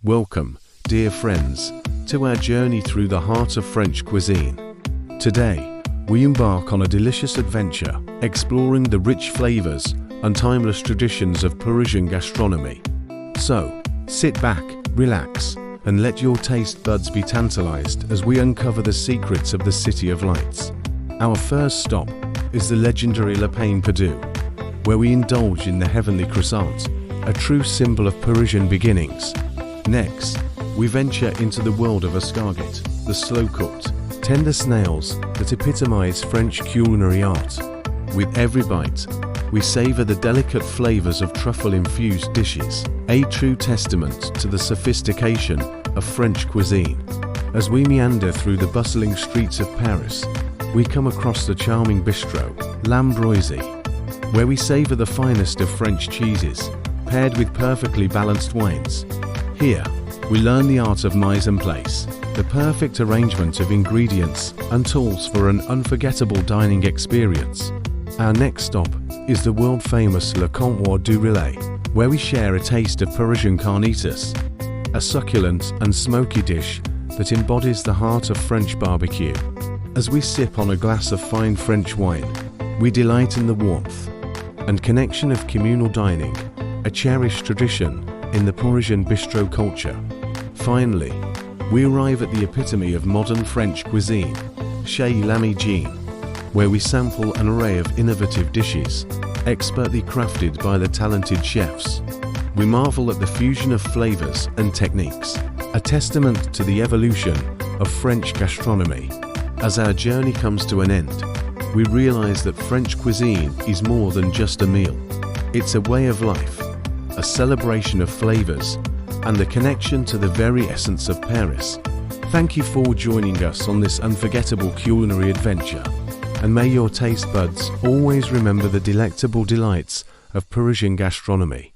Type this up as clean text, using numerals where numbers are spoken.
Welcome, dear friends, to our journey through the heart of French cuisine. Today, we embark on a delicious adventure, exploring the rich flavors and timeless traditions of Parisian gastronomy. So, sit back, relax, and let your taste buds be tantalized as we uncover the secrets of the City of Lights. Our first stop is the legendary Le Pain Perdu, where we indulge in the heavenly croissant, a true symbol of Parisian beginnings. Next, we venture into the world of escargot, the slow-cooked, tender snails that epitomize French culinary art. With every bite, we savor the delicate flavors of truffle-infused dishes, a true testament to the sophistication of French cuisine. As we meander through the bustling streets of Paris, we come across the charming bistro, l'Odyssey, where we savor the finest of French cheeses, paired with perfectly balanced wines. Here, we learn the art of mise en place, the perfect arrangement of ingredients and tools for an unforgettable dining experience. Our next stop is the world-famous Le Comptoir du Relais, where we share a taste of Parisian carnitas, a succulent and smoky dish that embodies the heart of French barbecue. As we sip on a glass of fine French wine, we delight in the warmth and connection of communal dining, a cherished tradition in the Parisian bistro culture. Finally, we arrive at the epitome of modern French cuisine, Chez l'Ami Jean, where we sample an array of innovative dishes, expertly crafted by the talented chefs. We marvel at the fusion of flavors and techniques, a testament to the evolution of French gastronomy. As our journey comes to an end, we realize that French cuisine is more than just a meal. It's a way of life, a celebration of flavors, and the connection to the very essence of Paris. Thank you for joining us on this unforgettable culinary adventure, and may your taste buds always remember the delectable delights of Parisian gastronomy.